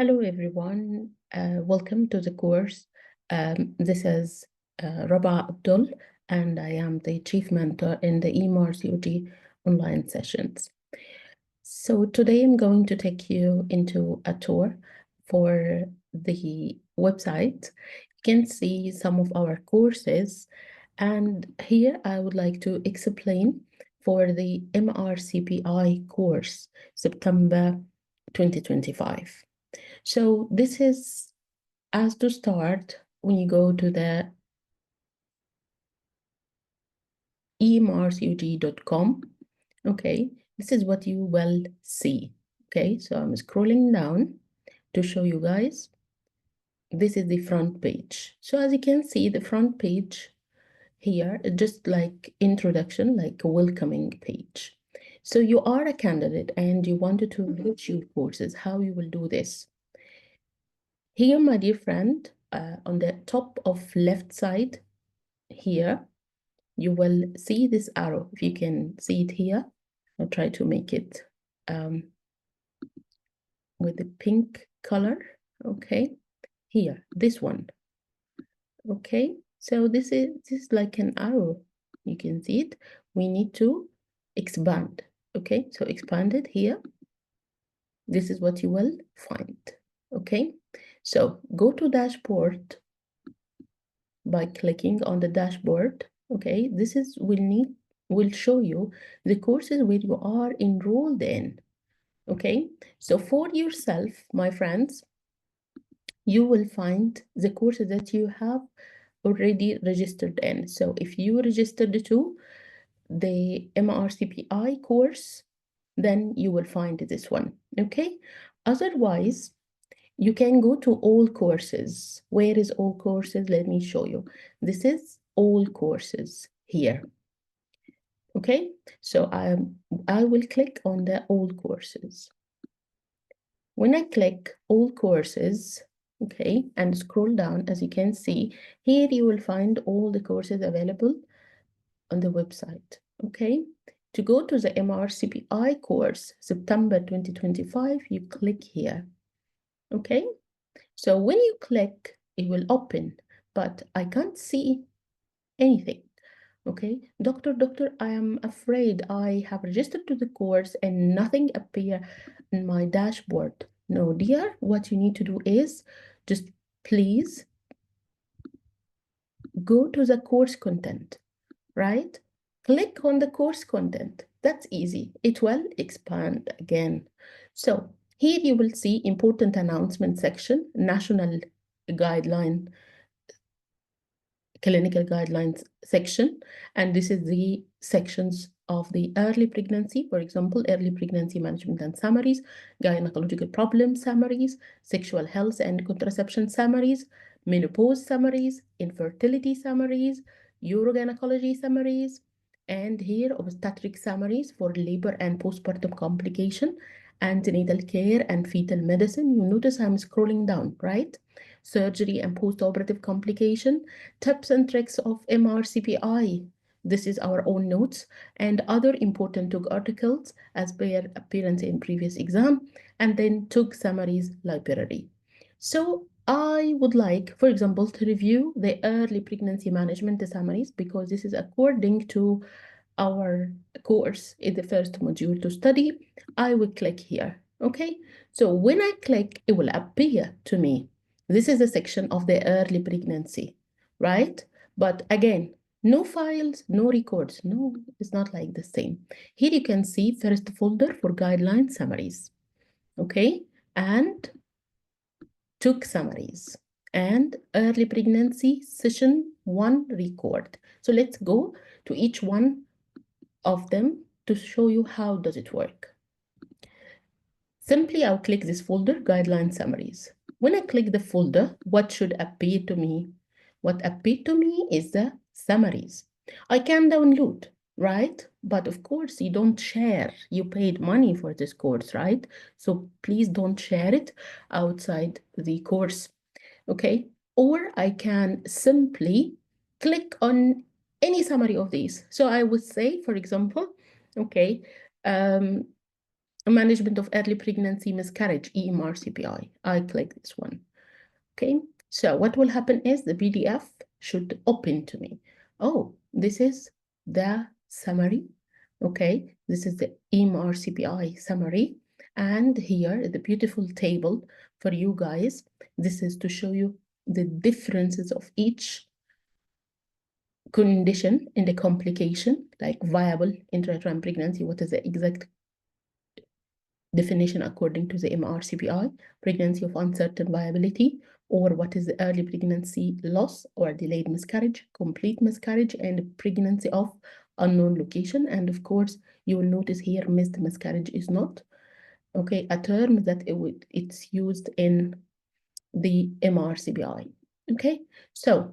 Hello, everyone. Welcome to the course. This is Rabah Abdul, and I am the Chief Mentor in the MRCPI online sessions. So today I'm going to take you into a tour for the website. You can see some of our courses, and here I would like to explain for the MRCPI course, September 2025. So this is, as to start, when you go to the emrcug.com, okay, this is what you will see. Okay, so I'm scrolling down to show you guys. This is the front page. So as you can see, the front page here, just like introduction, like a welcoming page. So you are a candidate and you wanted to enrich your courses. How you will do this? Here, my dear friend, on the top of left side here, you will see this arrow. If you can see it here, I'll try to make it with the pink color. Okay, here, this one. Okay, so this is like an arrow. You can see it. We need to expand. Okay, so expand it here. This is what you will find. Okay, so go to dashboard by clicking on the dashboard. Okay, this is will show you the courses where you are enrolled in. Okay, so for yourself, my friends, you will find the courses that you have already registered in. So if you registered to the MRCPI course, then you will find this one. Okay, otherwise you can go to all courses. Where is all courses? Let me show you. This is all courses here. Okay, so I will click on the all courses. When I click all courses, okay, and scroll down, as you can see, here you will find all the courses available on the website. Okay, to go to the MRCPI course, September 2025, you click here. Okay, so when you click, it will open, but I can't see anything. Okay, doctor, I am afraid I have registered to the course and nothing appear in my dashboard. No, dear, what you need to do is just please go to the course content, right? Click on the course content. That's easy. It will expand again. So here you will see important announcement section, national guideline, clinical guidelines section, and this is the sections of the early pregnancy, for example, early pregnancy management and summaries, gynecological problem summaries, sexual health and contraception summaries, menopause summaries, infertility summaries, urogynecology summaries, and here obstetric summaries for labor and postpartum complication, antenatal care and fetal medicine. You notice I'm scrolling down, right? Surgery and postoperative complication, tips and tricks of MRCPI. This is our own notes and other important TUG articles as per appearance in previous exam, and then TUG summaries library. So I would like, for example, to review the early pregnancy management summaries because this is according to our course in the first module to study. I will click here. Okay, so when I click, it will appear to me. This is a section of the early pregnancy, right? But again, no files, no records. No, it's not like the same. Here you can see first folder for guideline summaries, okay? And TUG summaries and early pregnancy session 1 record. So let's go to each one of them to show you how does it work. Simply, I'll click this folder, guideline summaries. When I click the folder, what should appear to me? What appeared to me is the summaries. I can download, right? But of course, you don't share. You paid money for this course, right? So please don't share it outside the course, okay? Or I can simply click on any summary of these. So I would say, for example, okay, management of early pregnancy miscarriage, MRCPI. I click this one. Okay, so what will happen is the PDF should open to me. Oh, this is the summary. Okay, this is the MRCPI summary. And here the beautiful table for you guys. This is to show you the differences of each condition in the complication, like viable intrauterine pregnancy, what is the exact definition according to the MRCPI, pregnancy of uncertain viability, or what is the early pregnancy loss or delayed miscarriage, complete miscarriage, and pregnancy of unknown location. And of course, you will notice here missed miscarriage is not, okay, a term that it's used in the MRCPI. Okay, so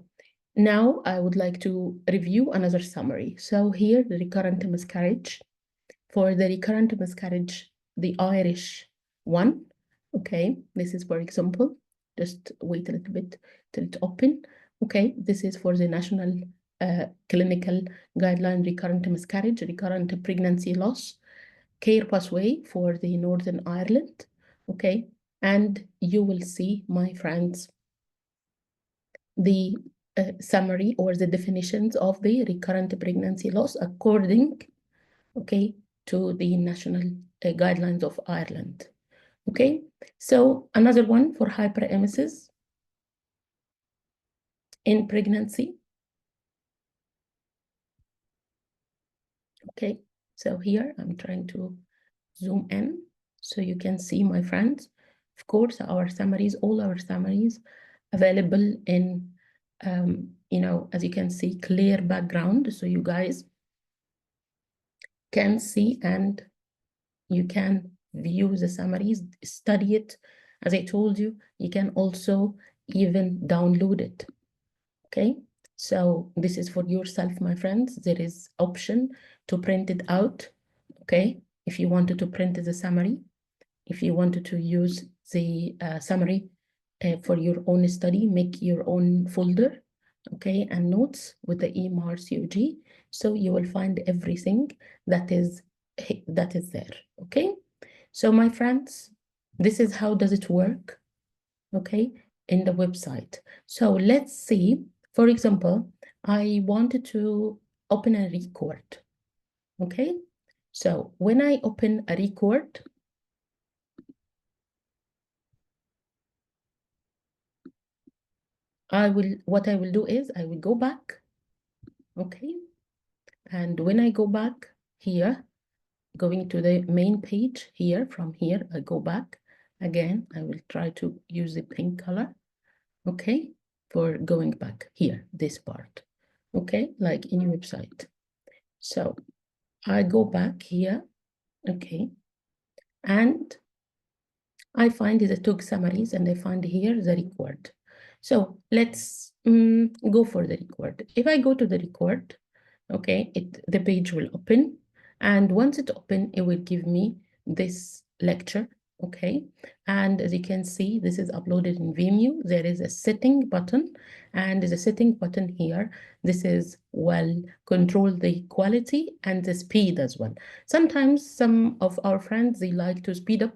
now I would like to review another summary. So here, the recurrent miscarriage. For the recurrent miscarriage, the Irish one, okay, this is for example, just wait a little bit till it open. Okay, this is for the national clinical guideline recurrent miscarriage, recurrent pregnancy loss, care pathway for the Northern Ireland, okay, and you will see, my friends, the summary or the definitions of the recurrent pregnancy loss according, okay, to the national guidelines of Ireland. Okay, so another one for hyperemesis in pregnancy. Okay, so here I'm trying to zoom in so you can see, my friends. Of course, our summaries, all our summaries available in, you know, as you can see, clear background. So you guys can see and you can view the summaries, study it. As I told you, you can also even download it. Okay, so this is for yourself, my friends. There is option to print it out. Okay, if you wanted to print the summary, if you wanted to use the summary for your own study, make your own folder, okay, and notes with the MRCOG. So you will find everything that is there. Okay, so my friends, this is how does it work, okay, in the website. So let's see, for example, I wanted to open a record, okay? So when I open a record, what I will do is I will go back, okay? And when I go back here, going to the main page here, from here, I go back. Again, I will try to use the pink color, okay, for going back here, this part, okay, like any website. So I go back here, okay, and I find the TOG summaries and I find here the record. So let's go for the record. If I go to the record, okay, the page will open, and once it open, it will give me this lecture, okay? And as you can see, this is uploaded in Vimeo. There is a setting button, and the setting button here, this is, well, control the quality and the speed as well. Sometimes some of our friends, they like to speed up,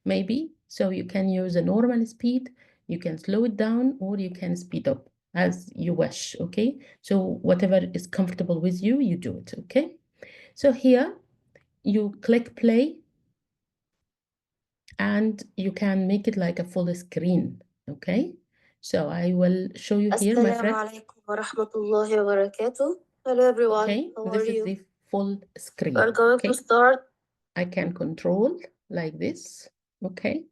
maybe, so you can use a normal speed, you can slow it down, or you can speed up as you wish, okay? So whatever is comfortable with you, you do it, okay? So here, you click play, and you can make it like a full screen, okay? So I will show you here, my friend. Hello everyone, okay, how this are is you? the full screen. We're going okay? to start. I can control like this, okay?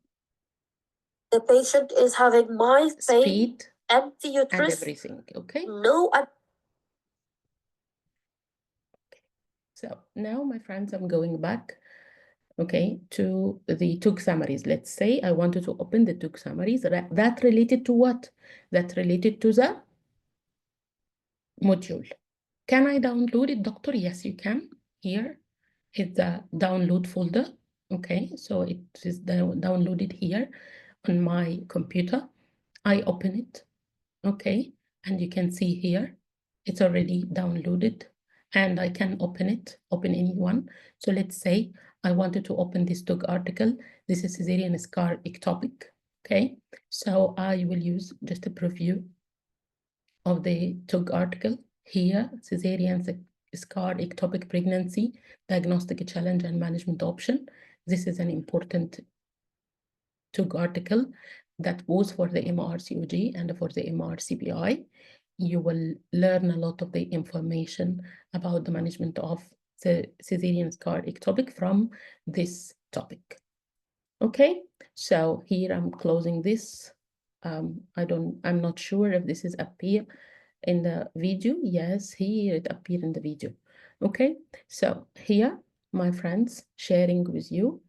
The patient is having mild pain, Speed, empty and uterus, everything, okay? no. So now, my friends, I'm going back, okay, to the TOG summaries. Let's say I wanted to open the TOG summaries. That related to what? That related to the module. Can I download it, doctor? Yes, you can. Here is the download folder. Okay, so it is downloaded here on my computer. I open it, okay, and you can see here, it's already downloaded, and I can open it, open any one. So let's say I wanted to open this TUG article. This is cesarean scar ectopic, okay? So I will use just a preview of the TUG article. Here, cesarean scar ectopic pregnancy, diagnostic challenge and management option. This is an important TUG article that goes for the MRCOG and for the MRCPI. You will learn a lot of the information about the management of the cesarean scar ectopic from this topic. Okay, so here I'm closing this. I'm not sure if this is appear in the video. Yes, here it appeared in the video. Okay, so here, my friends, sharing with you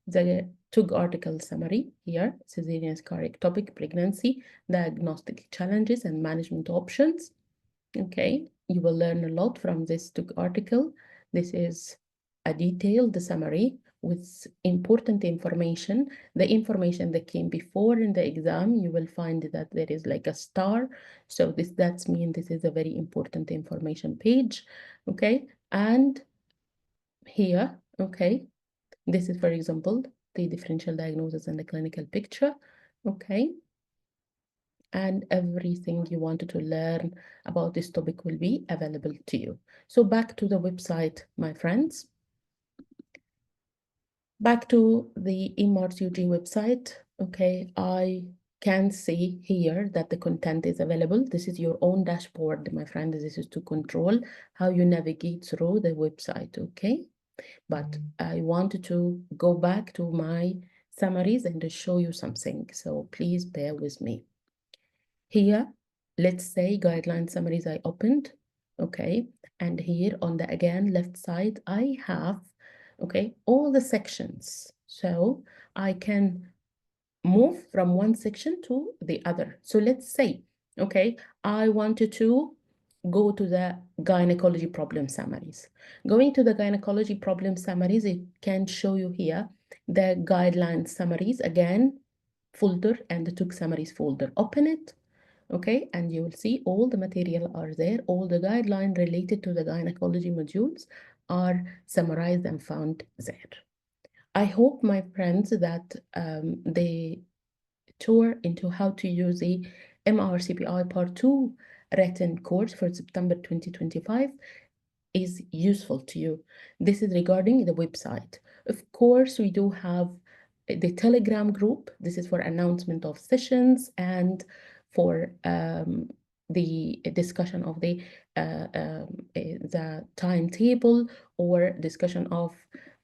the TUG article summary here, cesarean scar ectopic pregnancy, diagnostic challenges and management options. Okay, you will learn a lot from this TUG article. This is a detailed summary with important information. The information that came before in the exam, you will find that there is like a star. So that's mean this is a very important information page. Okay, and here, okay, this is, for example, the differential diagnosis and the clinical picture. Okay, and everything you wanted to learn about this topic will be available to you. So back to the website, my friends. Back to the MRCG website. Okay, I can see here that the content is available. This is your own dashboard, my friend. This is to control how you navigate through the website, okay? But I wanted to go back to my summaries and to show you something. So please bear with me. Here, let's say guideline summaries I opened, okay? And here on the, again, left side, I have, okay, all the sections. So I can move from one section to the other. So let's say, okay, I wanted to go to the gynecology problem summaries. Going to the gynecology problem summaries, it can show you here the guideline summaries, again, folder and the TUG summaries folder. Open it, okay, and you will see all the material are there. All the guidelines related to the gynecology modules are summarized and found there. I hope, my friends, that the tour into how to use the MRCPI Part 2 written course for September 2025 is useful to you. This is regarding the website. Of course, we do have the Telegram group. This is for announcement of sessions and for the discussion of the timetable or discussion of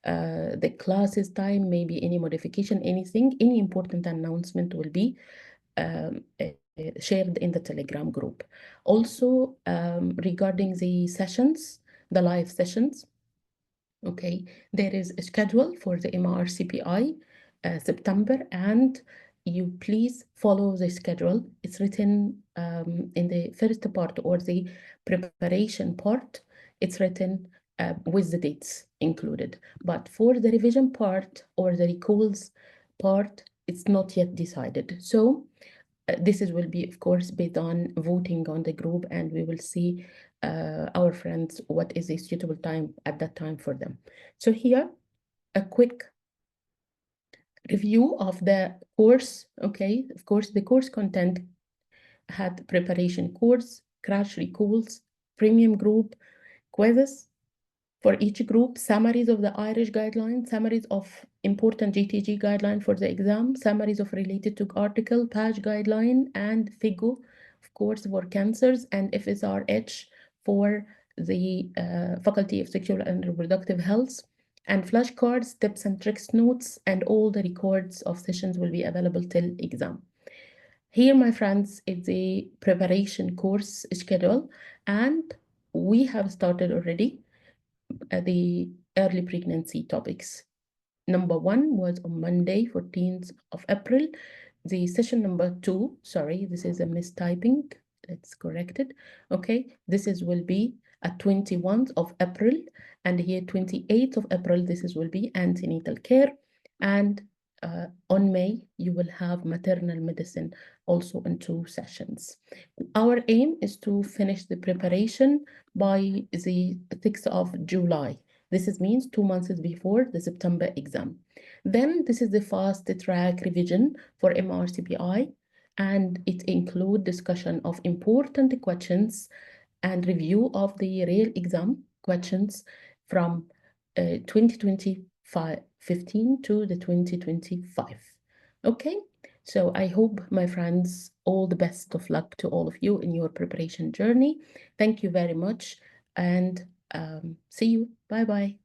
the classes time, maybe any modification, anything, any important announcement will be shared in the Telegram group. Also, regarding the sessions, the live sessions, okay, there is a schedule for the MRCPI September, and you please follow the schedule. It's written in the first part or the preparation part. It's written with the dates included. But for the revision part or the recalls part, it's not yet decided. So this will be, of course, based on voting on the group, and we will see our friends what is a suitable time at that time for them. So here, a quick review of the course. Okay, of course, the course content had preparation course, crash recalls, premium group, quizzes for each group, summaries of the Irish guidelines, summaries of important GTG guideline for the exam, summaries of related to article, BASHH guideline, and Figo, of course, for cancers, and FSRH for the Faculty of Sexual and Reproductive Health, and flashcards, tips and tricks notes, and all the records of sessions will be available till exam. Here, my friends, is the preparation course schedule, and we have started already the early pregnancy topics. Number 1 was on Monday, 14th of April. The session number 2, sorry, this is a mistyping. Let's correct it. Okay, will be at 21st of April, and here 28th of April, will be antenatal care. And on May, you will have maternal medicine also in 2 sessions. Our aim is to finish the preparation by the 6th of July. This means 2 months before the September exam. Then this is the fast track revision for MRCPI, and it includes discussion of important questions and review of the real exam questions from 2015 to the 2025. Okay, so I hope, my friends, all the best of luck to all of you in your preparation journey. Thank you very much, and see you. Bye bye.